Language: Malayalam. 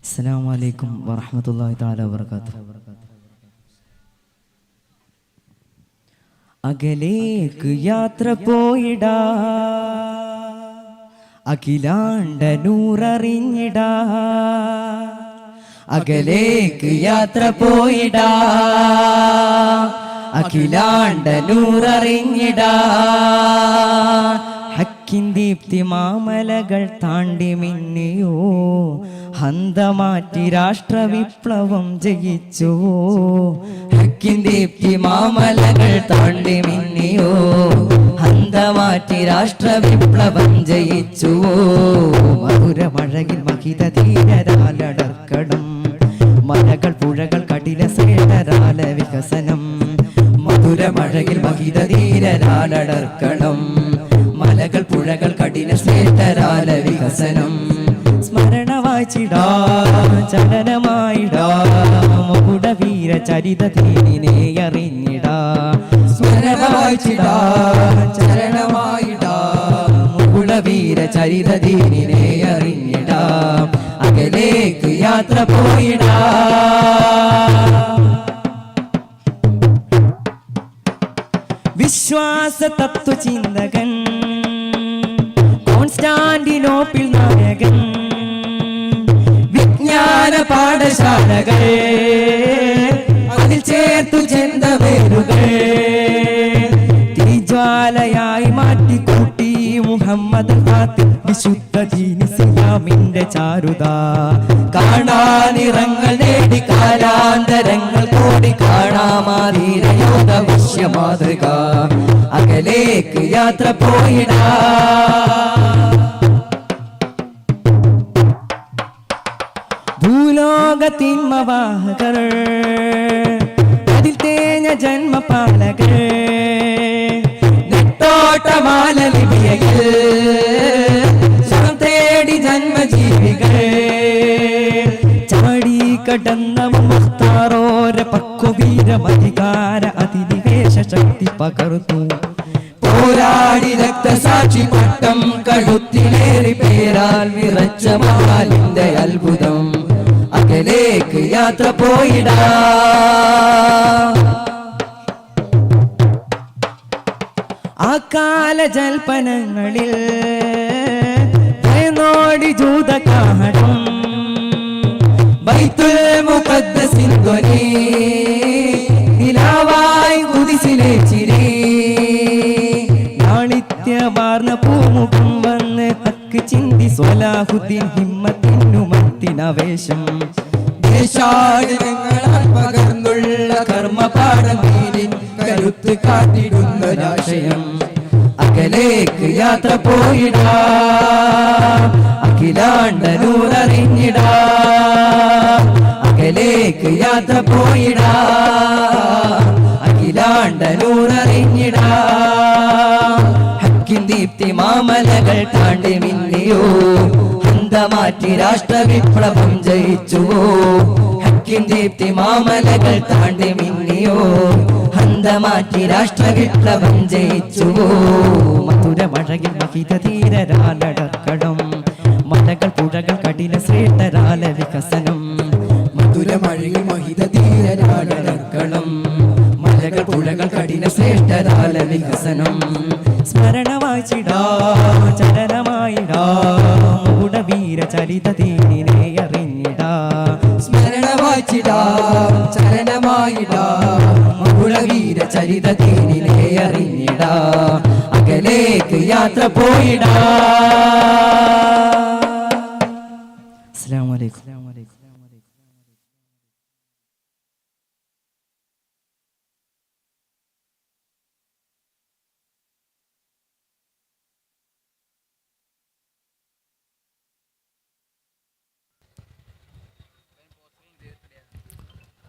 അസ്സലാമു അലൈക്കും വറഹ്മത്തുള്ളാഹി തആല വബറകാതുഹു. അകലേക്ക് യാത്ര പോയിടാ, അഖിലാണ്ട നൂററിഞ്ഞിടാ. അകലേക്ക് യാത്ര പോയിടാ, അഖിലാണ്ട നൂററിഞ്ഞിടാ. ഹക്കിൻ ദീപ്തി മാമലകൾ താണ്ടി മിന്നിയോ, ഹന്തമാറ്റി രാഷ്ട്രവിപ്ലവം ജയിച്ചു. ഹക്കിൻ ദീപ്തി മാമലകൾ താണ്ടി മിന്നിയോ, ഹന്തമാറ്റി രാഷ്ട്രവിപ്ലവം ജയിച്ചു. മധുരമഴകിൽ മഹിത ധീരരാലടർക്കണം, മലകൾ പുഴകൾ കഠിന സേനരാല വികസനം. മധുരമഴകിൽ മഹിത ധീരരാലടർക്കണം, മലകൾ പുഴകൾ കഠിന സേനരാല വികസനം. സ്മരണ വായിച്ചിടാ, ചലനമായിടാ, മുകുടവീര ചരിത ധീരനെ അറിഞ്ഞിടാ. സ്മരണ വായിച്ചിടാ, ചലനമായിടാ, മുകുടവീര ചരിത ധീരനെ അറിഞ്ഞിടാ. അകലേക്ക് യാത്ര പോയിടാ. വിശ്വാസ തത്വചിന്തകൻ കോൺസ്റ്റാന്റിനോപ്പിൾ നായകൻ, വിജ്ഞാന പാഠശാലകൾ അതിൽ ചേർത്തു ചെന്തവേരുകൾ തീജ്വാലയായി മാറ്റിക്കൂട്ടി. മുഹമ്മദ് ഫാത്തിഹ് വിശുദ്ധ ദീൻ ഇസ്ലാമിന്റെ ചാരുത കാണാനിറങ്ങൾ നേടി കാലാന്തരങ്ങൾ കൂടി കാണാമാതീരയോധ വിശ്വമാതൃക. അകലേക്ക് യാത്ര പോയിടാ. ഭൂലോകത്തിന്മവാഹകർ അതിൽ തേഞ്ഞ ജന്മപാലകർ, നെട്ടോട്ടമാല ലിപിയകൾ തേടി ജന്മജീവികൾ. ചാടി കടന്ന മുഖ്താറോര പക്വവീരമധികാര അധിനിവേശ ശക്തി പകർന്നു. പോരാടി രക്തസാക്ഷി പട്ടം കഴുത്തിലേറി പേരാൽ വിറച്ച മാലിന്റെ അത്ഭുതം. അകലേക്ക് യാത്ര പോയിടാ. ആ കാല ജൽപ്പനങ്ങളിൽ നോടി ജൂതകാഹളം, ബൈത്തുൽ മുഖദ്ദസിൻ ധ്വനി നിലാവായി കുതിസിലെ ചിരി. ലാളിത്യമാർന്ന പൂമുഖം വന്ന് ഹക്ക് ചിന്തി സ്വലാഹുദ്ദീൻ ഹിമ്മത്തിനുമത്തിനവേശം. ദേശാടനങ്ങളാൽ പകർന്നുള്ള കർമ്മപാഠം നീരിൻ കരുത്ത് കാട്ടിടുന്നൊരാശയം. അകലേക്ക് യാത്ര പോയിടാ, അഖിലാണ്ട നൂററിഞ്ഞിടാ. അകലേക്ക് യാത്ര പോയിടാ, അഖിലാണ്ട നൂററിഞ്ഞിടാ. ഹക്കിൻ ദീപ്തി മാമലകൾ താണ്ടി മിന്നിയോ, ഹന്തമാറ്റി രാഷ്ട്രവിപ്ലവം ജയിച്ചുവോ. ഹക്കിൻ ദീപ്തി മാമലകൾ താണ്ടി മിന്നിയോ, ഹന്തമാറ്റി രാഷ്ട്രവിപ്ലവം ജയിച്ചുവോ. മധുരമഴകിൽ മഹിത ധീരരാലടർക്കണം, മലകൾ പുഴകൾ കഠിന ശ്രേഷ്ഠരാല വികസനം. മധുരമഴകിൽ മഹിത ധീരരാലടർക്കണം, മലകൾ പുഴകൾ കഠിന ശ്രേഷ്ഠരാല വികസനം. സ്മരണ വായിച്ചിടാ, ചലനമായിടാ, മുകുടവീര ചരിത ധീരനെ അറിഞ്ഞിടാ. സ്മരണ വായിച്ചിടാ, ചലനമായിടാ, മുകുടവീര ചരിത ധീരനെ അറിഞ്ഞിടാ. അകലേക്ക് യാത്ര പോയിടാ. അസ്സലാമു അലൈക്കും.